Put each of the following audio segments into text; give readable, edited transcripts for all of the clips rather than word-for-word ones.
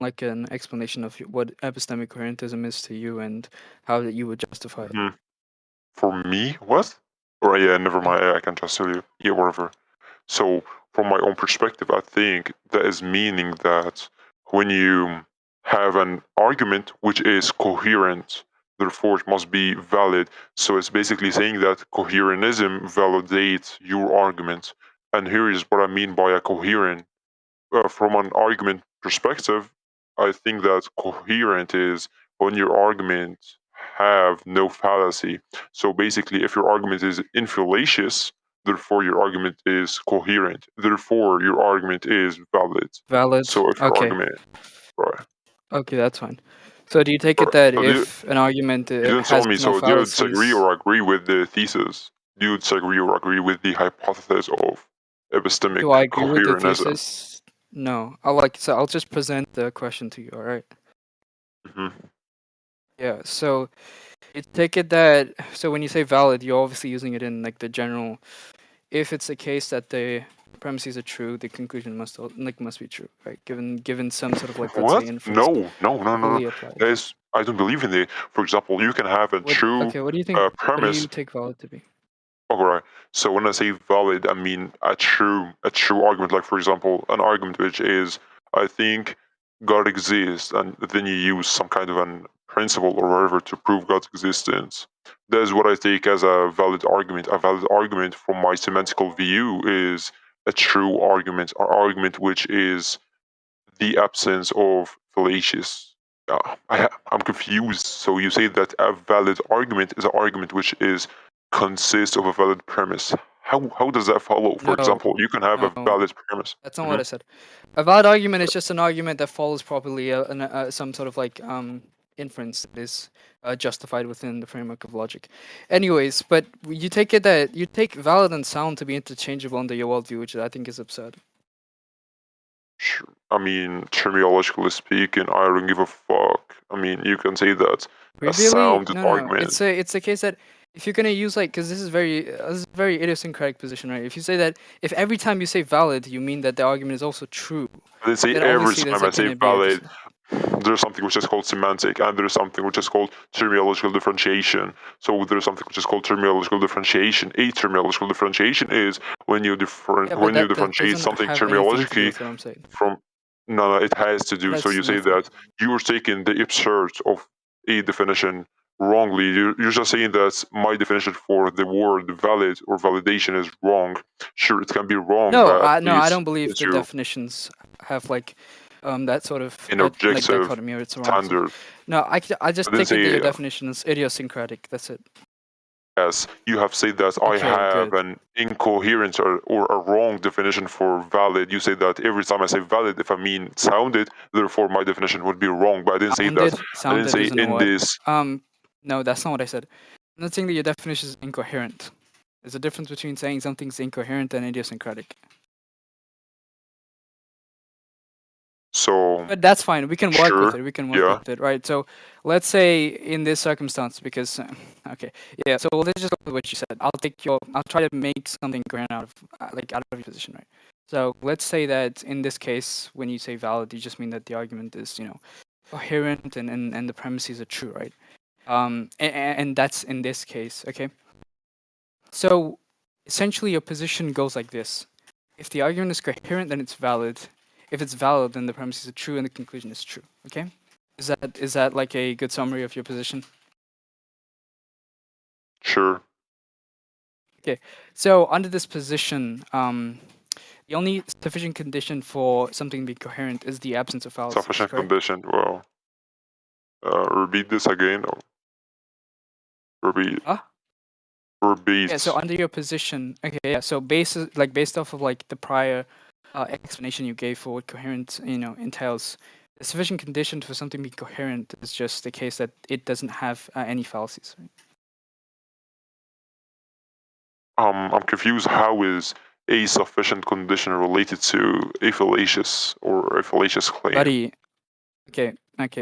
like an explanation of what epistemic coherentism is to you and how that you would justify it. Mhm. For me, what? Or yeah, never mind. I can just tell you. Yeah, whatever. So, from my own perspective, I think that is meaning that when you have an argument which is coherent, therefore it must be valid. So it's basically saying that coherentism validates your argument. And here is what I mean by a coherent. From an argument perspective, I think that coherent is when your argument have no fallacy. So basically, if your argument is infallacious, therefore your argument is coherent. Therefore, your argument is valid. Valid. So if your Okay. argument, right, Okay, that's fine. So do you take it right. that So if an argument you didn't tell has me. no So do you disagree fallacies? or agree with the thesis? Do you disagree or agree with the hypothesis of epistemic Do I agree with the coherentism? thesis? No. I'll just present the question to you, alright? Hmm. Yeah, so you take it that so when you say valid, you're obviously using it in like the general. If it's the case that the premises are true, the conclusion must be true, right? Given some sort of like, let's say, What? inference No, no, no, no, no. fully applied. That is, I don't believe in it. For example, you can have a What? true Okay, what do you think? What do you premise. take valid to be? Alright. So when I say valid, I mean a true argument. Like for example, an argument which is, I think God exists, and then you use some kind of an principle or whatever to prove God's existence. That is what I take as a valid argument. A valid argument, from my semantical view, is a true argument, an argument which is the absence of fallacious. I'm confused. So you say that a valid argument is an argument which is consists of a valid premise. How does that follow? For No, example, you can have a no, valid premise. that's not what Hmm. I said. A valid argument is just an argument that follows properly some sort of like inference that is justified within the framework of logic. Anyways, but you take it that you take valid and sound to be interchangeable under your worldview, which I think is absurd. Sure. I mean, terminologically speaking, I don't give a fuck. I mean, you can say that a Really? sound No. argument. It's a case that if you're gonna use like, because this is a very idiosyncratic position, right? If you say that if every time you say valid, you mean that the argument is also true, I didn't say then every obviously there's time I like say gonna be a valid. There's something which is called semantic, and there's something which is called terminological differentiation. So there's something which is called terminological differentiation. A terminological differentiation is when you yeah, but when you that differentiate doesn't something have anything to do terminologically with what I'm saying. from. No, it has to It do. So has you say nothing. that you're taking the absurd of a definition wrongly. You're just saying that my definition for the word valid or validation is wrong. Sure, it can be wrong, No, but at I least don't believe it's the you definitions have like that sort of an like objective dichotomy or it's wrong. standard. No, I I just didn't take it that say your definition is idiosyncratic. That's it. yes, you have said that I Okay, have good. an incoherent or a wrong definition for valid. You say that every time I say valid, if I mean sounded, therefore my definition would be wrong. But I didn't say that. I didn't Sounded say isn't a in word. this. No, that's not what I said. I'm not saying that your definition is incoherent. There's a difference between saying something's incoherent and idiosyncratic. So But that's fine. We can work with sure, it. We can work yeah, with it, right? So let's say in this circumstance, because okay, yeah. So let's just go with what you said. I'll try to make something coherent out of out of your position, right? So let's say that in this case, when you say valid, you just mean that the argument is coherent and the premises are true, right? And that's in this case, okay. So essentially, your position goes like this: if the argument is coherent, then it's valid. If it's valid, then the premises are true and the conclusion is true. Okay? Is that like a good summary of your position? sure. Okay. So under this position, the only sufficient condition for something to be coherent is the absence of fallacies. Sufficient Correct? condition. Well, repeat this again. Or repeat. Huh? Yeah. So Repeat. under your position, okay. Yeah. So based off of like the prior explanation you gave for what coherent entails, the sufficient condition for something to be coherent is just the case that it doesn't have any fallacies. Right? I'm confused. How is a sufficient condition related to a fallacious or a fallacious claim? Buddy, okay.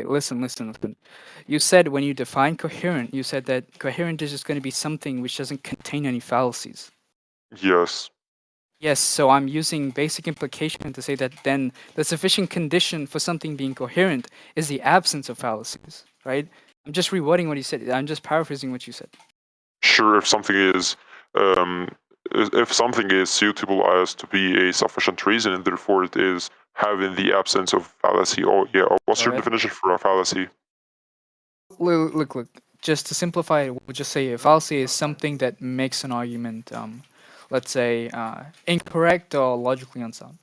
Listen. You said when you define coherent, you said that coherent is just going to be something which doesn't contain any fallacies. Yes. Yes, so I'm using basic implication to say that then the sufficient condition for something being coherent is the absence of fallacies, right? I'm just rewording what you said. I'm just paraphrasing what you said. Sure, um, if something is suitable as to be a sufficient reason, and therefore it is having the absence of fallacy. Oh yeah, what's Go your ahead. definition for a fallacy? Look. Just to simplify it, we'll just say a fallacy is something that makes an argument, let's say, incorrect or logically unsound.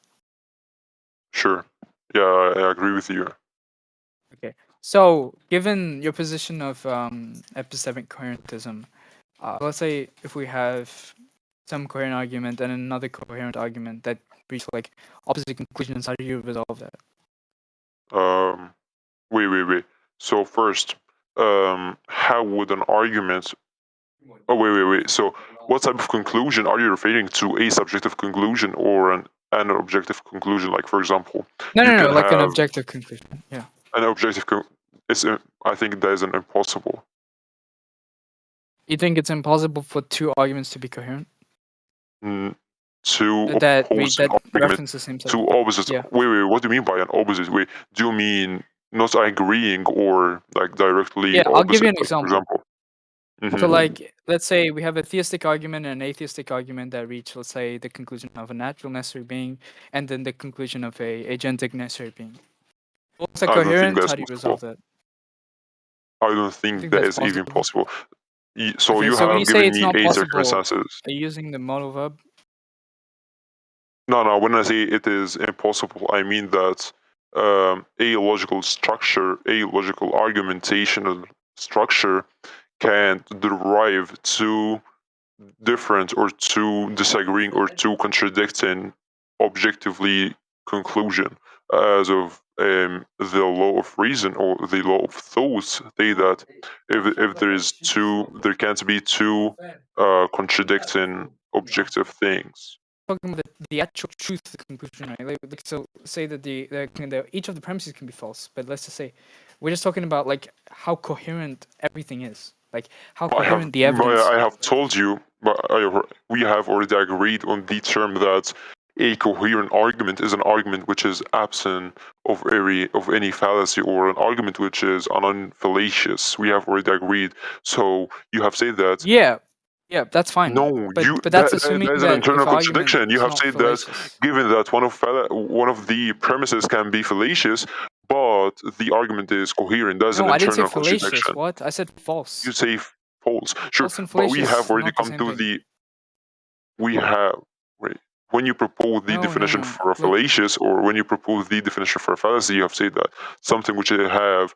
Sure. Yeah, I agree with you. Okay. So, given your position of epistemic coherentism, let's say if we have some coherent argument and another coherent argument that reach like opposite conclusions, how do you resolve that? Um, wait. So first, how would an argument? Oh, wait. So, what type of conclusion are you referring to? A subjective conclusion or an objective conclusion? Like, for example, No, you no, no, can like an have objective conclusion. Yeah. an objective. It's, I think that is an impossible. You think it's impossible for two arguments to be coherent? Mm, two That opposing arguments, reference the same two subject. opposites. Yeah. Wait. What do you mean by an opposite? Wait, do you mean not agreeing or like directly Yeah, I'll give opposite? you an Like, for example. example. So, Mm-hmm. like, let's say we have a theistic argument and an atheistic argument that reach, let's say, the conclusion of a natural necessary being, and then the conclusion of a agentic necessary being. What's a I don't think coherent? that's How do you resolve possible. that? I don't You think think that that's is even possible? possible. So Okay, you so when have you say given it's me not a possible, circumstances. are you using the modal verb? No. When I say it is impossible, I mean that a logical structure, a logical argumentational structure, can derive two different or two disagreeing or two contradicting objectively conclusion as of the law of reason or the law of thoughts say that if there is two there can't be two contradicting objective things. Talking about the actual truth of the conclusion, right? Like, so say that each of the premises can be false, but let's just say we're just talking about like how coherent everything is, like how coherent the evidence. I have told you, but we have already agreed on the term that a coherent argument is an argument which is absent of any fallacy or an argument which is non-fallacious. We have already agreed. So you have said that Yeah, yeah, that's fine. no, But that's assuming that is an that internal if argument contradiction. You is have not said that fallacious. given that one of the premises can be fallacious, but the argument is coherent. That's an No, I didn't say internal fallacious. contradiction. What? I said You false. say false, sure, False and but we have fallacious, already not the come same to thing. the we have wait, when you propose the No, no, definition no. for a Look, fallacious or when you propose the definition for a fallacy, you have said that something which have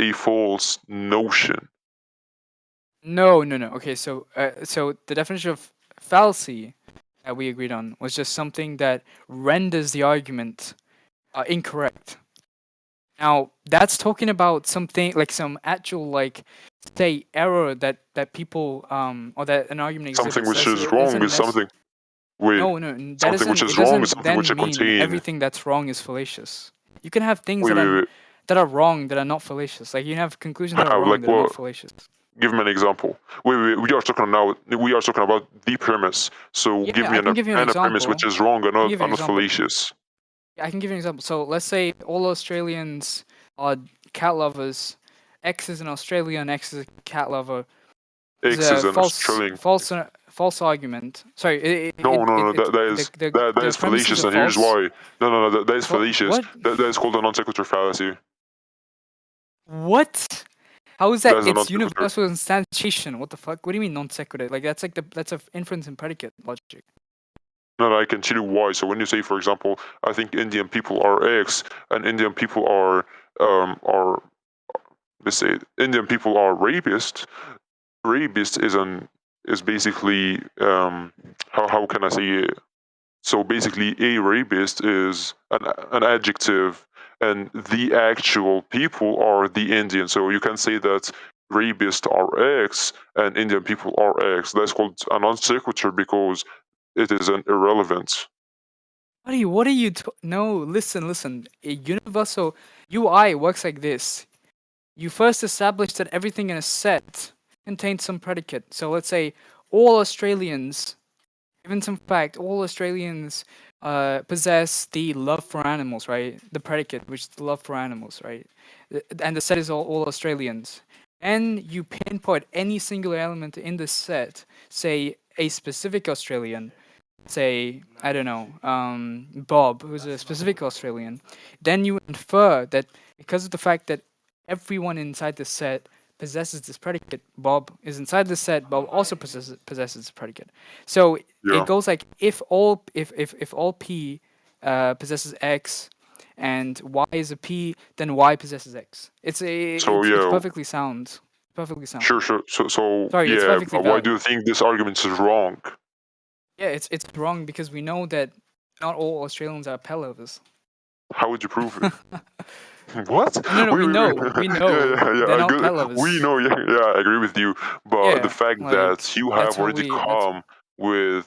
a false notion. no, no, no. Okay, so the definition of fallacy that we agreed on was just something that renders the argument incorrect. Now, that's talking about something like some actual like say error that people or that an argument Something exhibits. which That's is it wrong doesn't is something wait, that something which isn't it is wrong is doesn't something which then it mean contain. everything that's wrong is fallacious. You can have things Wait. that are wrong that are not fallacious. Like you can have conclusions that are How? wrong Like that are not what? fallacious. Give me an example. We are talking now. We are talking about the premise. So give Yeah, me I can give you an a premise which example. is wrong I can give you and an not example. fallacious. Yeah, I can give you an example. So let's say all Australians are cat lovers. X is an Australian, X is a cat lover. It's X a is an Australian. false argument. Sorry, No. That the is premises fallacious, are and here's false. why. No. That is fallacious. What? That is called a non sequitur fallacy. What? How is That that? is a non It's sequitur. universal instantiation. What the fuck? What do you mean non sequitur? Like that's a inference and predicate logic. No, I can tell you why. So when you say, for example, I think Indian people are X, and Indian people are let's say Indian people are rapists. Rapist is basically how can I say it? So basically, a rapist is an adjective, and the actual people are the Indian. So you can say that rapists are X and Indian people are X. That's called a non sequitur because it is an irrelevant. What are you? No, listen. A universal UI works like this. You first establish that everything in a set contains some predicate. So let's say all Australians given some fact, all Australians possess the love for animals, right? The predicate, which is the love for animals, right? And the set is all Australians. And you pinpoint any singular element in the set, say a specific Australian, say, I don't know, Bob, who's a specific Australian, then you infer that because of the fact that everyone inside the set possesses this predicate, Bob is inside the set, Bob also possesses the predicate. So it Yeah. goes like if all P possesses X and Y is a P, then Y possesses X. So It's yeah, perfectly sound. Perfectly sound. sure. So Sorry, it's yeah, perfectly why valid. do you think this argument is wrong? Yeah, it's wrong because we know that not all Australians are pet lovers. How would you prove it? What? No, Wait, we wait, know, wait. they're I not good. pet We lovers. know, yeah, I agree with you. But the Yeah, fact like that you that's have how already we. That's come with,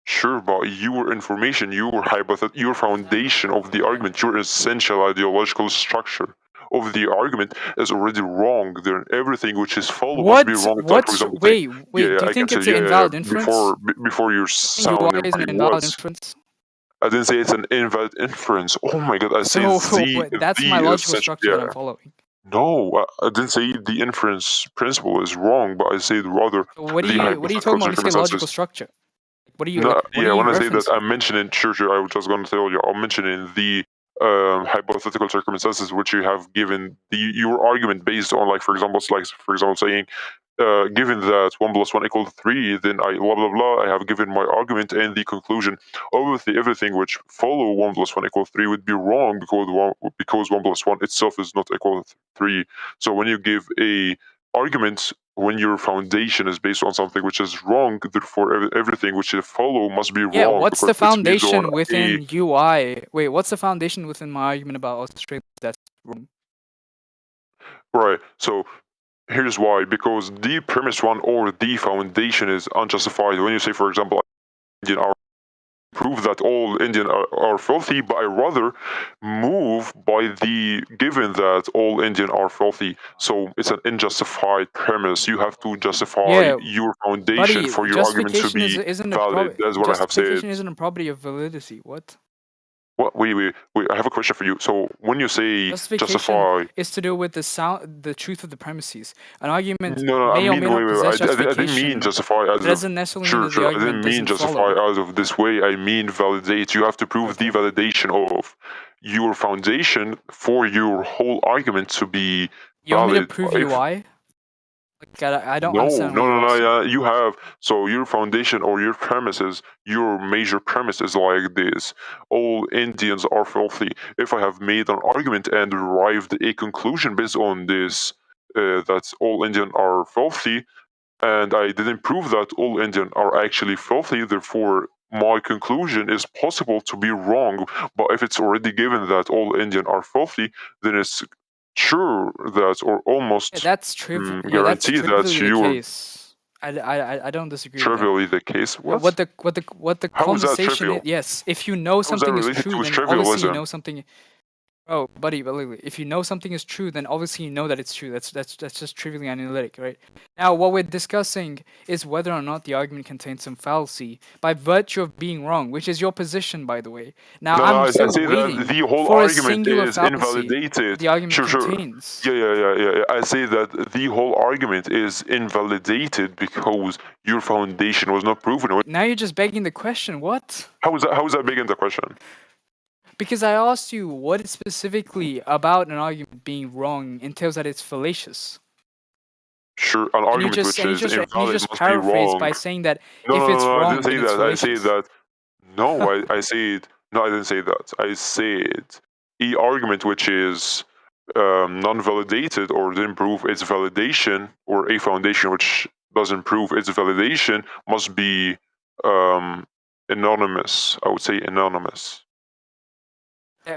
sure, but your information, your hypothesis, your foundation of the argument, your essential ideological structure of the argument is already wrong. Then everything which is follow must be what. wrong. It's like, for What's example, saying, wait? Do you I can think say, it's an invalid inference? before you're I think UI sounding is an right. invalid What? inference. I didn't say it's an invalid inference. Oh my god, I say So that's my the logical essential. structure that I'm Yeah. following. No, I didn't say the inference principle is wrong, but I said rather So the what are you hypothetical talking about when you say logical circumstances. structure? What are you No, like? What are yeah, you when I say that, referencing? I'm mentioning, sure, I was just going to tell you, I'm mentioning the hypothetical circumstances which you have given your argument based on, like, for example, saying, given that 1 + 1 = 3, then I blah blah blah. I have given my argument, and the conclusion, obviously, everything which follow 1 + 1 = 3 would be wrong because 1 + 1 itself is not equal to 3. So when you give a argument when your foundation is based on something which is wrong, therefore everything which you follow must be Yeah, wrong what's because the it's based on foundation a within UI? Wait, what's the foundation within my argument about Australia that's wrong? right. So here's why: because the premise one or the foundation is unjustified. When you say, for example, Indian are prove that all Indian are filthy, but I rather move by the given that all Indian are filthy. So it's an unjustified premise. You have to justify Yeah, your foundation buddy, for your argument to justification be isn't valid. That's what I have said. justification isn't a property of validity. What? What? Wait. I have a question for you. So when you say Justification justify, is to do with the truth of the premises. An argument no, I may or mean, may not wait. possess I didn't mean justification, justify but as it of, doesn't necessarily mean that the sure. I argument didn't mean doesn't justify follow. as of this way. I mean validate. You have to prove the Okay. validation of your foundation for your whole argument to be You want me to valid. prove If UI? Like, I don't no, understand what you're asking. yeah, you have, so your foundation or your premises, your major premise is like this: all Indians are filthy. If I have made an argument and arrived a conclusion based on this, that all Indian are filthy, and I didn't prove that all Indian are actually filthy, therefore my conclusion is possible to be wrong. But if it's already given that all Indian are filthy, then it's sure that, or Yeah, almost that's trivial. Yeah, that's guarantee that trivially the you're case. I don't disagree with that. trivially the case. Yeah, What? what the How is that conversation is, trivial? yes, if you know How is that something is related true, to then obviously you trivialism? know something. Oh, buddy, but look, if you know something is true, then obviously you know that it's true. That's just trivially analytic, right? Now, what we're discussing is whether or not the argument contains some fallacy by virtue of being wrong, which is your position, by the way. Now, No, I'm I still say that waiting the whole for a argument singular is fallacy that invalidated. the argument Sure. contains. Yeah. I say that the whole argument is invalidated because your foundation was not proven. Now you're just begging the question. What? How is that? How is that big in the question? Because I asked you what specifically about an argument being wrong entails that it's fallacious. Sure, an And you argument just which and you is just and you invalid just must be paraphrase wrong. by saying that No, if it's I didn't wrong, then say it's that. I say fallacious. that. No, I said no. I didn't say that. I said the argument which is non-validated or didn't prove its validation, or a foundation which doesn't prove its validation, must be um, anonymous. I would say anonymous.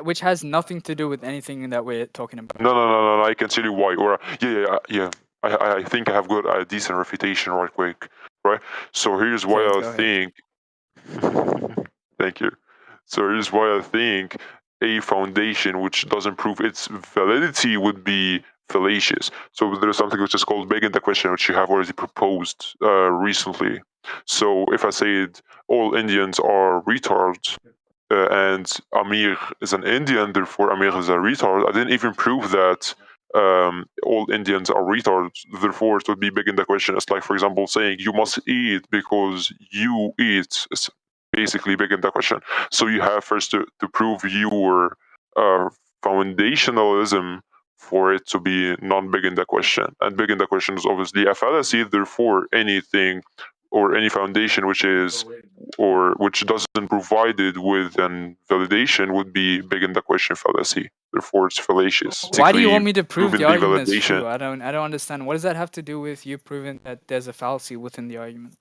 Which has nothing to do with anything that we're talking about. No. I can tell you why. Or yeah. I think I have got a decent refutation right quick, right? So here's why Okay, I go ahead. think. Thank you. So here's why I think a foundation which doesn't prove its validity would be fallacious. So there's something which is called big in the question, which you have already proposed recently. So if I said all Indians are retards, and Amir is an Indian, therefore Amir is a retard. I didn't even prove that all Indians are retards, therefore it would be big in the question. It's like, for example, saying you must eat because you eat. It's basically big in the question. So you have first to prove your foundationalism for it to be non-big in the question. And big in the question is obviously a fallacy, therefore anything or any foundation which is or which doesn't provide it with an validation would be big in the question fallacy. Therefore, it's fallacious. Why do you want Basically, me to prove the proving the argument is validation. true? I don't understand. What does that have to do with you proving that there's a fallacy within the argument?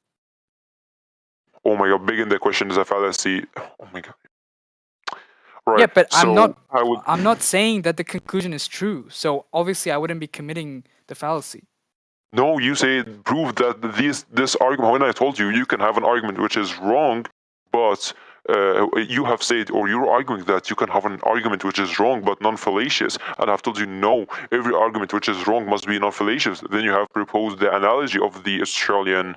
Oh my god, big in the question is a fallacy. Oh my god. Right. Yeah, but so I'm not saying that the conclusion is true. So obviously I wouldn't be committing the fallacy. No, you said prove that this argument. When I told you you can have an argument which is wrong, but you have said or you're arguing that you can have an argument which is wrong but non-fallacious, and I've told you no. Every argument which is wrong must be non-fallacious. Then you have proposed the analogy of the Australian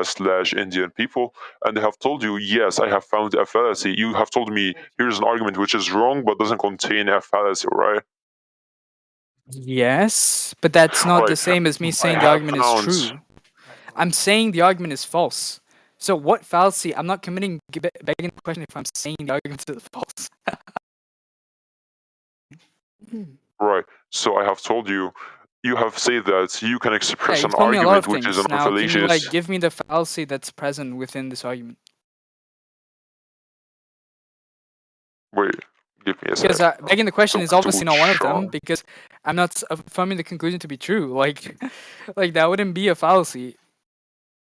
slash Indian people, and they have told you yes, I have found a fallacy. You have told me here's an argument which is wrong but doesn't contain a fallacy, right? Yes, but that's not the Right. same as me I saying the have argument is found. true. I'm saying the argument is false. So what fallacy? I'm not committing begging the question if I'm saying the argument is false. Right. So I have told you, you have said that you can Yeah, express you've an told me a lot of argument which is things. Now, can you non-fallacious. give me the fallacy that's present within this argument? Wait, give me a Because second. begging the question is obviously not one of them. Sure. Because I'm not affirming the conclusion to be true. Like, like that wouldn't be a fallacy.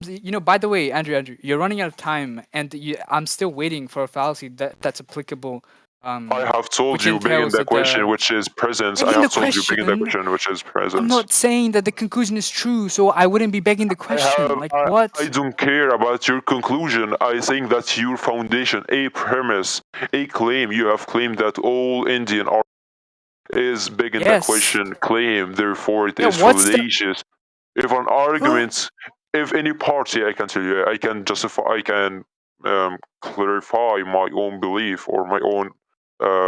You know, by the way, Andrew, you're running out of time, and I'm still waiting for a fallacy that's applicable. I have told Which you big in entails the that question which is presence. I begging the have told you big in the question. question which is I'm presence. not saying that the conclusion is true, so I wouldn't be begging the question. Like what? I don't care about your conclusion. I think that's your foundation, a premise, a claim. You have claimed that all Indian art is big in the Yes. question claim, therefore it Yeah, is what's the- fallacious. If an argument, if any party, I can tell you, I can justify, I can clarify my own belief or my own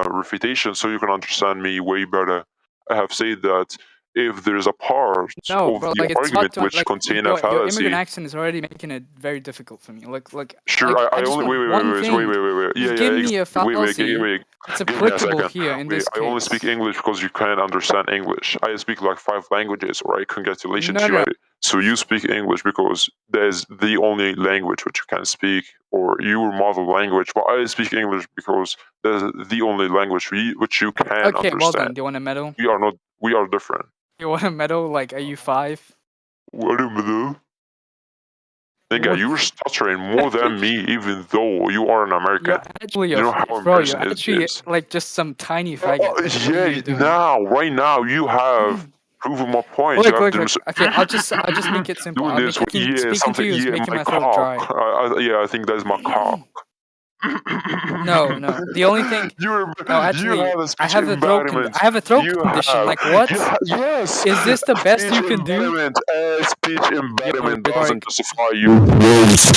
refutation so you can understand me way better. I have said that if there's a part No, of bro, the like it's argument not which like contain a your immigrant fallacy, accent is already making it very difficult for me. Like sure, like I I just only want one thing. wait. Just Yeah, give yeah, me a fallacy that's give me a applicable second. here in Wait, this I only speak case. English because you can't understand English. I speak like 5 languages, right? Congratulations No, to you. no. So you speak English because there's the only language which you can speak, or your mother language. But I speak English because there's the only language which you can Okay, well understand. then, do you want a medal? We are not. We are different. You want a medal? Like, are you 5? What do you do? Nigga, What? you're stuttering more than me, even though you are an American. You're actually You a know how bro. You're embarrassing it actually is. like just some tiny faggot. Like, what are Yeah, you doing? now, right now, you have proven my point. You have Look. Okay, I'll just make it simple. doing I'll this make with speaking to something. you is Yeah, making my my throat dry. cock. Yeah, I think that's my cock. No. The only thing. you No, you actually, have a I speech have a throat. embodiment. I have a throat You condition. have Like what? yes. Is this the best Speech you can do? embodiment. Speech Yo, embodiment doesn't rhetoric. justify your words.